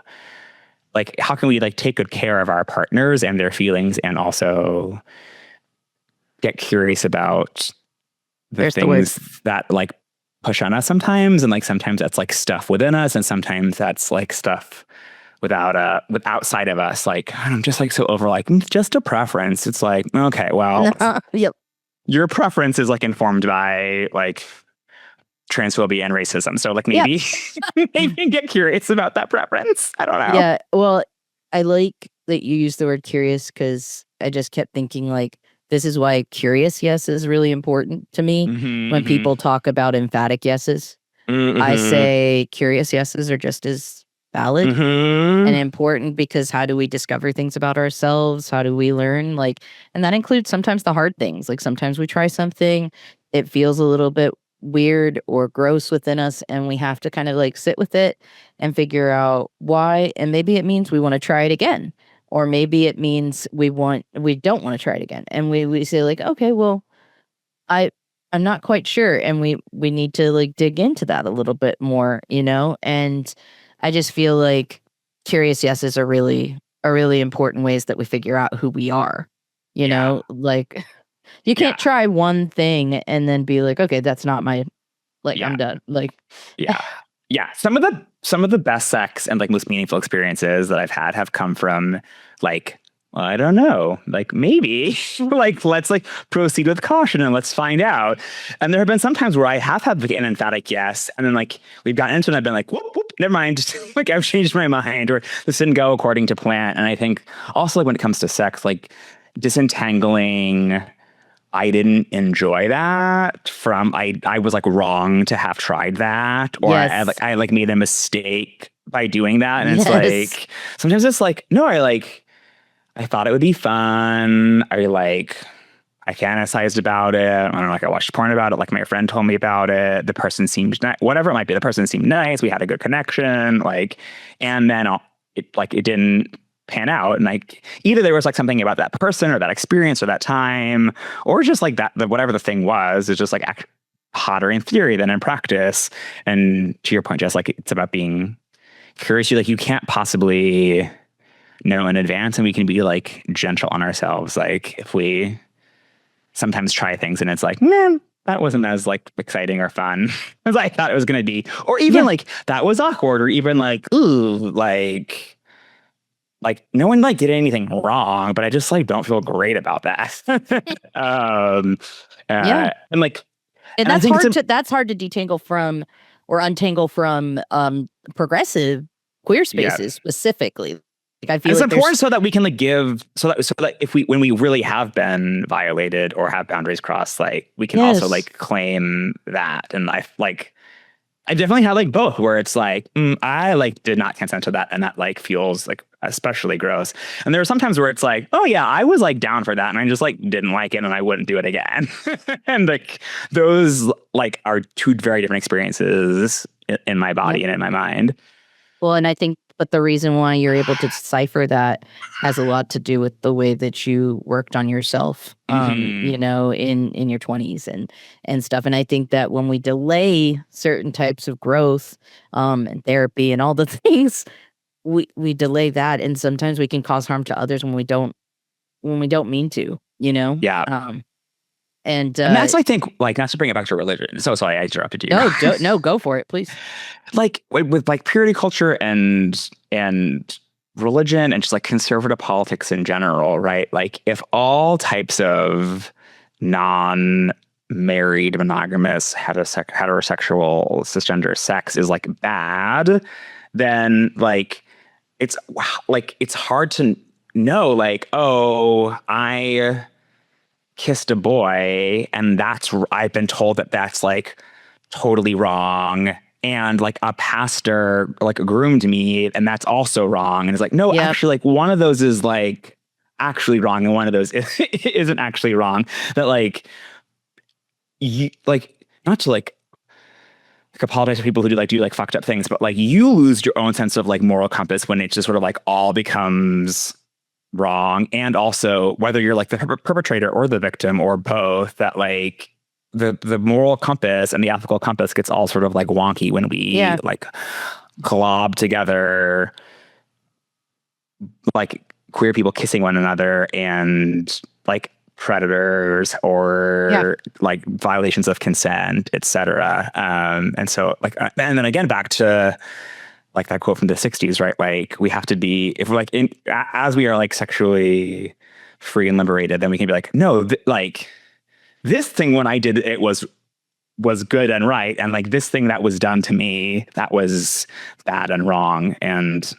like how can we like take good care of our partners and their feelings, and also get curious about the things that like push on us sometimes, and like sometimes that's like stuff within us, and sometimes that's like stuff with outside of us. Like I'm just like so over like just a preference. It's like, okay, well, yep. Your preference is like informed by like transphobia and racism. So like maybe maybe get curious about that preference. I don't know. Yeah. Well, I like that you used the word curious, because I just kept thinking like, this is why curious yes is really important to me. When people talk about emphatic yeses, I say curious yeses are just as valid and important, because how do we discover things about ourselves? How do we learn? Like, and that includes sometimes the hard things. Like sometimes we try something, it feels a little bit weird or gross within us, and we have to kind of like sit with it and figure out why. And maybe it means we want to try it again, or maybe it means we don't want to try it again. And we say like, okay, well, I'm not quite sure. And we need to like dig into that a little bit more, you know? And I just feel like curious yeses are really important ways that we figure out who we are, you know? Like you can't try one thing and then be like, okay, that's not my, like, I'm done. Like, Some of the best sex and like most meaningful experiences that I've had have come from like well, I don't know. Like maybe, like let's like proceed with caution and let's find out. And there have been some times where I have had like an emphatic yes, and then like we've gotten into it and I've been like, whoop, whoop, never mind. Like I've changed my mind, or this didn't go according to plan. And I think also like when it comes to sex, like disentangling, I didn't enjoy that from I was like wrong to have tried that, or Yes. I like made a mistake by doing that. And it's Yes. like sometimes it's like, no, I thought it would be fun. I fantasized about it. I don't know, like I watched porn about it. Like my friend told me about it. The person seemed whatever it might be. The person seemed nice. We had a good connection. Like, and then it didn't pan out. And like either there was like something about that person or that experience or that time, or just like that whatever the thing was is just like hotter in theory than in practice. And to your point, Jess, like it's about being curious. You can't possibly know in advance, and we can be like gentle on ourselves. Like if we sometimes try things and it's like, man, that wasn't as like exciting or fun as I thought it was going to be, or even like that was awkward, or even like, ooh, like no one like did anything wrong, but I just like don't feel great about that. Yeah. And like, And I that's think hard that's hard to detangle from or untangle from progressive queer spaces specifically. Like I feel it's like important so that we can like give so that if when we really have been violated or have boundaries crossed, like we can also like claim that. And I definitely had like both, where it's like I like did not consent to that, and that like feels like especially gross. And there are sometimes where it's like, oh yeah, I was like down for that, and I just like didn't like it, and I wouldn't do it again. And like those like are two very different experiences in my body and in my mind. Well, and I think, but the reason why you're able to decipher that has a lot to do with the way that you worked on yourself, you know, in your 20s and stuff. And I think that when we delay certain types of growth, and therapy and all the things, we delay that, and sometimes we can cause harm to others when we don't mean to, you know? Yeah. And that's, I think, like, not to bring it back to religion. So sorry, I interrupted you. No, go for it, please. Like with like purity culture and religion and just like conservative politics in general, right? Like if all types of non-married, monogamous, heterosexual, cisgender sex is like bad, then like it's hard to know, like, oh, I kissed a boy and I've been told that that's like totally wrong, and like a pastor like groomed me and that's also wrong, and it's like, no, actually like one of those is like actually wrong and one of those isn't actually wrong. That like you like, not to like apologize to people who do like fucked up things, but like you lose your own sense of like moral compass when it just sort of like all becomes wrong. And also whether you're like the perpetrator or the victim or both, that like the moral compass and the ethical compass gets all sort of like wonky when we like glob together like queer people kissing one another and like predators or like violations of consent, etc. And so like, and then again back to like that quote from the 60s, right? Like we have to be, if we're like as we are like sexually free and liberated, then we can be like, no, like this thing when I did it was good and right, and like this thing that was done to me, that was bad and wrong and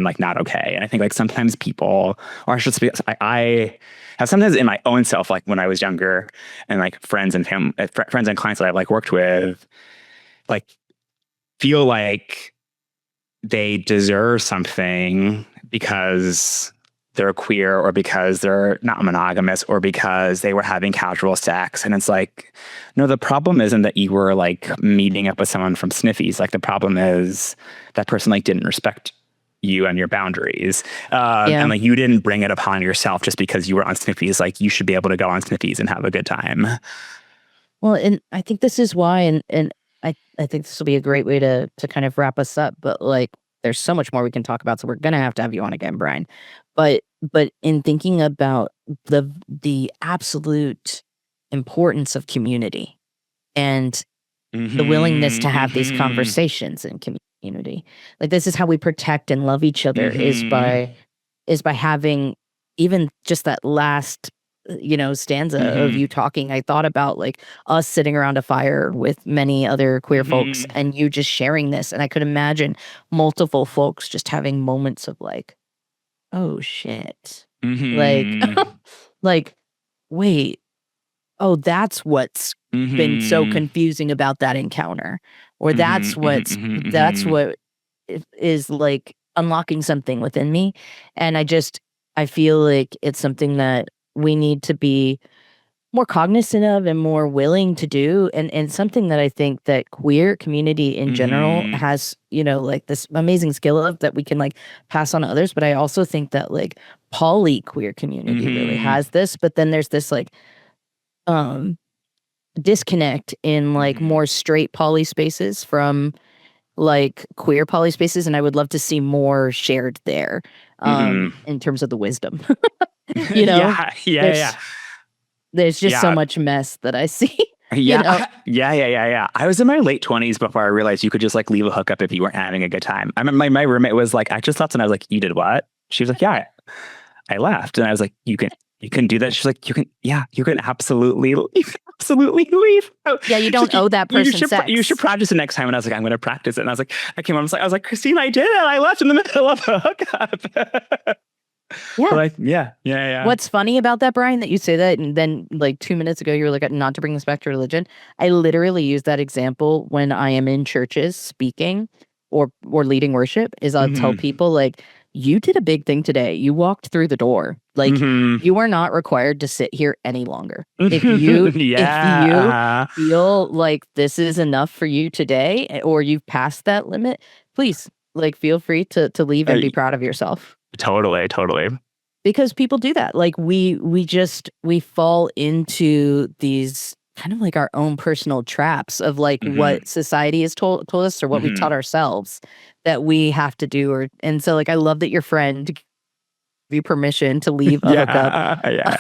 like not okay. And I think like sometimes people, or I should say, I have sometimes in my own self, like when I was younger, and like friends and friends and clients that I've like worked with, like feel like they deserve something because they're queer or because they're not monogamous or because they were having casual sex. And it's like, no, the problem isn't that you were like meeting up with someone from Sniffies. Like the problem is that person like didn't respect you and your boundaries. And like you didn't bring it upon yourself just because you were on Sniffies. Like you should be able to go on Sniffies and have a good time. Well, and I think this is why, and I think this will be a great way to kind of wrap us up, but like there's so much more we can talk about, so we're gonna have to have you on again, Brian. But in thinking about the absolute importance of community and the willingness to have these conversations in community, like this is how we protect and love each other, is by having even just that last stanza of you talking, I thought about like us sitting around a fire with many other queer folks and you just sharing this, and I could imagine multiple folks just having moments of like, oh shit, like like wait, oh, that's what's been so confusing about that encounter, or that's what is like unlocking something within me. And I feel like it's something that we need to be more cognizant of and more willing to do, and something that I think that queer community in general has, like this amazing skill of that we can like pass on to others. But I also think that like poly queer community really has this, but then there's this like disconnect in like more straight poly spaces from like queer poly spaces, and I would love to see more shared there in terms of the wisdom. Yeah. There's just so much mess that I see. Yeah. I was in my late 20s before I realized you could just like leave a hookup if you weren't having a good time. I remember my roommate was like, I just left, and I was like, you did what? She was like, yeah, I left. And I was like, you can do that. She's like, you can absolutely leave. Absolutely leave. Yeah, you don't owe that person sex. You should practice it next time. And I was like, I'm going to practice it. And I was like, I came home. I was like, Christine, I did it. I left in the middle of a hookup. Yeah. Like, yeah. What's funny about that, Brian, that you say that, and then like 2 minutes ago, you were like, not to bring this back to religion. I literally use that example when I am in churches speaking or leading worship. Is I'll tell people like, you did a big thing today. You walked through the door. Like you are not required to sit here any longer. If you feel like this is enough for you today, or you've passed that limit, please like feel free to leave and be proud of yourself. Totally. Because people do that. Like we fall into these kind of like our own personal traps of like what society has told us, or what we've taught ourselves that we have to do. And so like I love that your friend gave you permission to leave a hookup. Yeah.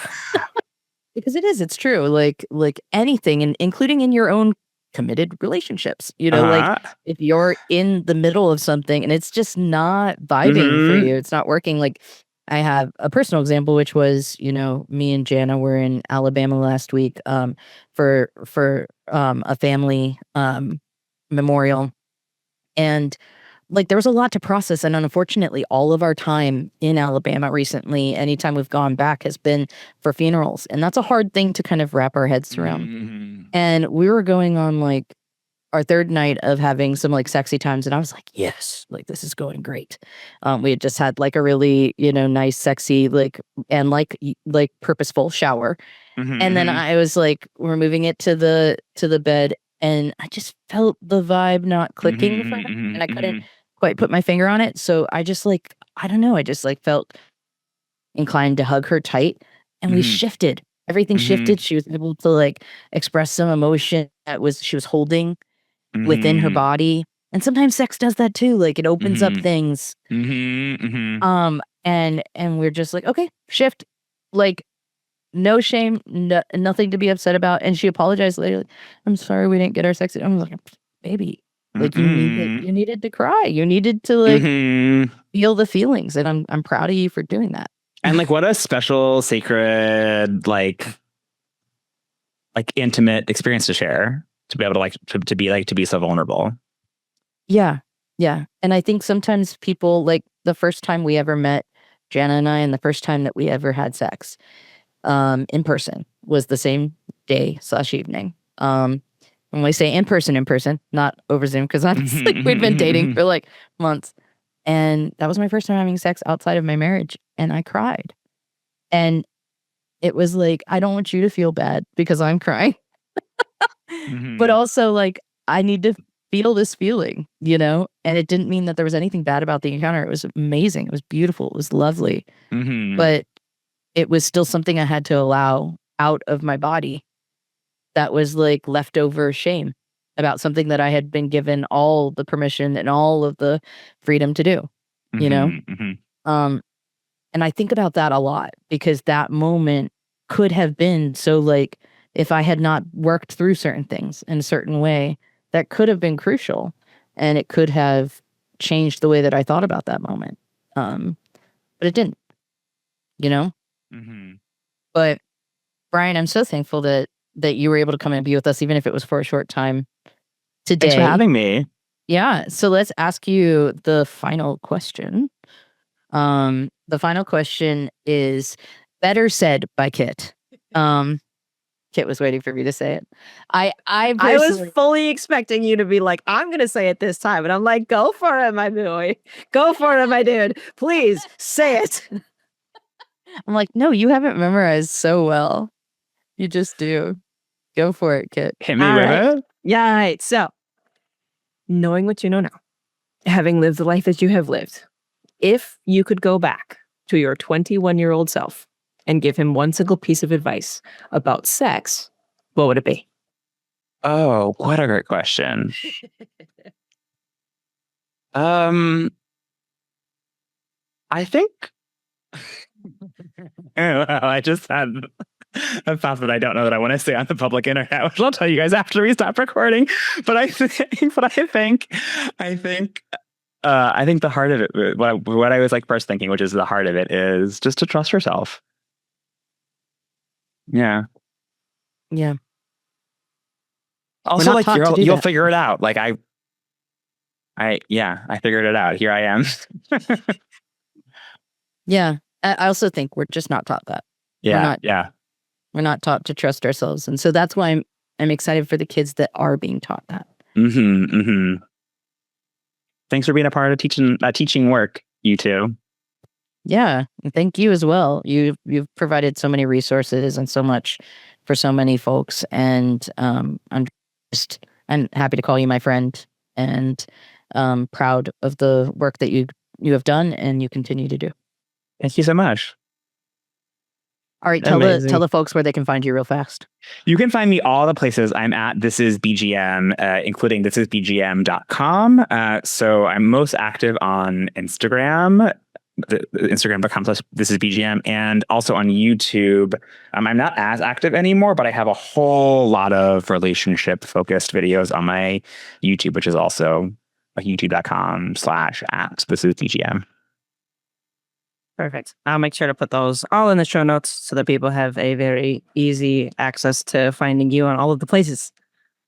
Because it's true. Like anything, and including in your own committed relationships, like if you're in the middle of something and it's just not vibing for you, it's not working. Like I have a personal example, which was, me and Jana were in Alabama last week for a family memorial, and like there was a lot to process. And unfortunately, all of our time in Alabama recently, anytime we've gone back, has been for funerals, and that's a hard thing to kind of wrap our heads around. And we were going on like our third night of having some like sexy times, and I was like, yes, like this is going great. We had just had like a really nice, sexy, like and like purposeful shower, and then I was like, we're moving it to the bed, and I just felt the vibe not clicking for her, and I couldn't quite put my finger on it. So I just like, I don't know, I just like felt inclined to hug her tight, and we shifted. Everything shifted. She was able to like express some emotion she was holding within her body. And sometimes sex does that too. Like it opens up things. And we're just like, okay, shift. Like no shame, nothing to be upset about. And she apologized later. Like, I'm sorry we didn't get our sex. I was like, baby, like you needed to cry. You needed to like feel the feelings. And I'm proud of you for doing that. And like what a special, sacred, like intimate experience to share, to be able to like to be so vulnerable. Yeah. And I think sometimes people, like the first time we ever met, Jana and I, and the first time that we ever had sex in person was the same day/evening. When we say in person, not over Zoom, because honestly, like, we'd been dating for like months. And that was my first time having sex outside of my marriage. And I cried. And it was like, I don't want you to feel bad because I'm crying. But also like, I need to feel this feeling, And it didn't mean that there was anything bad about the encounter. It was amazing. It was beautiful. It was lovely. But it was still something I had to allow out of my body that was like leftover shame about something that I had been given all the permission and all of the freedom to do, And I think about that a lot, because that moment could have been so like, if I had not worked through certain things in a certain way, that could have been crucial, and it could have changed the way that I thought about that moment. But it didn't, Mm-hmm. But Brian, I'm so thankful that you were able to come and be with us, even if it was for a short time today. Thanks for having me. Yeah. So let's ask you the final question. The final question is better said by Kit. Kit was waiting for me to say it. I I was personally, fully expecting you to be like, I'm going to say it this time. And I'm like, go for it, my boy. Go for it, my dude. Please say it. I'm like, no, you haven't memorized so well. You just do. Go for it, Kit. Hit me All with right. it. Yeah. All right. So, knowing what you know now, having lived the life that you have lived, if you could go back to your 21-year-old self and give him one single piece of advice about sex, what would it be? Oh, what a great question. I think I just had a thought that I don't know that I want to say on the public internet, which I'll tell you guys after we stop recording. But I think the heart of it, what I was like first thinking, which is the heart of it, is just to trust yourself. Yeah. Yeah. Also, not like taught to do you'll that. figure it out. Like I figured it out. Here I am. Yeah. I also think we're just not taught that. Yeah. We're not taught to trust ourselves. And so that's why I'm excited for the kids that are being taught that. Mm-hmm. Mm-hmm. Thanks for being a part of teaching work, you two. Yeah. And thank you as well. You've provided so many resources and so much for so many folks. And I'm happy to call you my friend and proud of the work that you have done and you continue to do. Thank you so much. All right, tell the folks where they can find you real fast. You can find me all the places I'm at. This is BGM, including thisisbgm.com. So I'm most active on Instagram, Instagram.com/thisisbgm, and also on YouTube. I'm not as active anymore, but I have a whole lot of relationship-focused videos on my YouTube, which is also youtube.com/@thisisbgm. Perfect. I'll make sure to put those all in the show notes so that people have a very easy access to finding you on all of the places.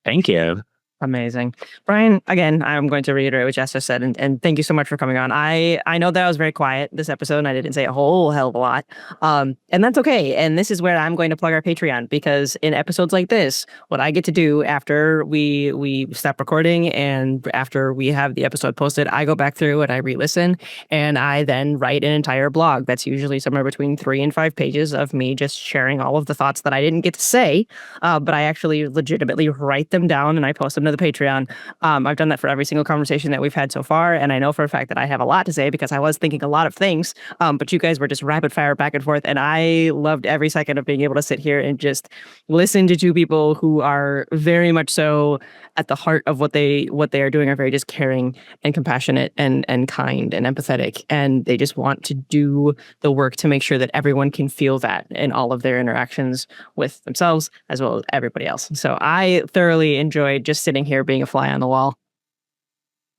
Thank you. Amazing. Brian, again, I'm going to reiterate what Jess just said, and thank you so much for coming on. I know that I was very quiet this episode, and I didn't say a whole hell of a lot, and that's okay. And this is where I'm going to plug our Patreon, because in episodes like this, what I get to do after we stop recording and after we have the episode posted, I go back through and I re-listen, and I then write an entire blog that's usually somewhere between 3 and 5 pages of me just sharing all of the thoughts that I didn't get to say, but I actually legitimately write them down and I post them to the Patreon. I've done that for every single conversation that we've had so far, and I know for a fact that I have a lot to say because I was thinking a lot of things, but you guys were just rapid fire back and forth, and I loved every second of being able to sit here and just listen to two people who are very much so at the heart of what they are doing, are very just caring and compassionate and kind and empathetic, and they just want to do the work to make sure that everyone can feel that in all of their interactions with themselves as well as everybody else. So I thoroughly enjoyed just sitting here being a fly on the wall.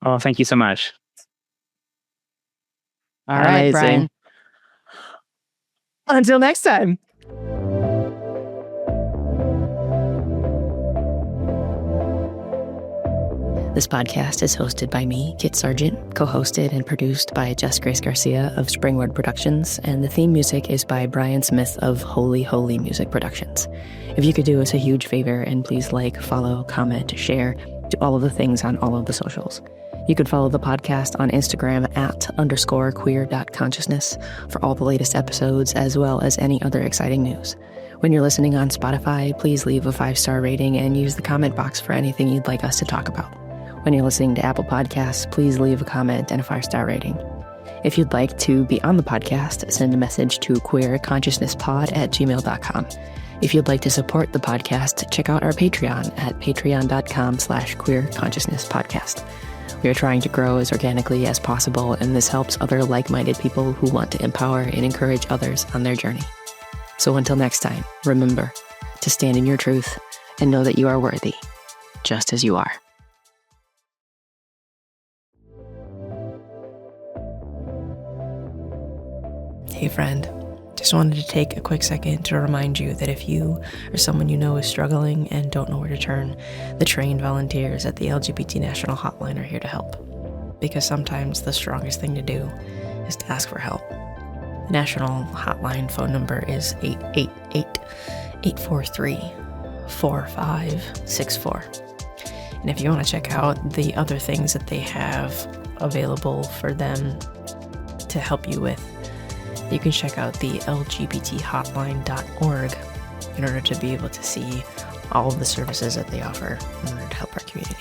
Oh, thank you so much. All right, Brian. Until next time. This podcast is hosted by me, Kit Sargent, co-hosted and produced by Jess Grace Garcia of Springwood Productions, and the theme music is by Brian Smith of Holy Holy Music Productions. If you could do us a huge favor and please like, follow, comment, share, do all of the things on all of the socials. You could follow the podcast on Instagram @_queer.consciousness for all the latest episodes as well as any other exciting news. When you're listening on Spotify, please leave a 5-star rating and use the comment box for anything you'd like us to talk about. When you're listening to Apple Podcasts, please leave a comment and a 5-star rating. If you'd like to be on the podcast, send a message to queerconsciousnesspod@gmail.com. If you'd like to support the podcast, check out our Patreon at patreon.com/queerconsciousnesspodcast. We are trying to grow as organically as possible, and this helps other like-minded people who want to empower and encourage others on their journey. So until next time, remember to stand in your truth and know that you are worthy, just as you are. Hey friend, Just wanted to take a quick second to remind you that if you or someone you know is struggling and don't know where to turn, the trained volunteers at the LGBT National Hotline are here to help. Because sometimes the strongest thing to do is to ask for help. The National Hotline phone number is 888-843-4564. And if you want to check out the other things that they have available for them to help you with, you can check out the lgbthotline.org in order to be able to see all of the services that they offer in order to help our community.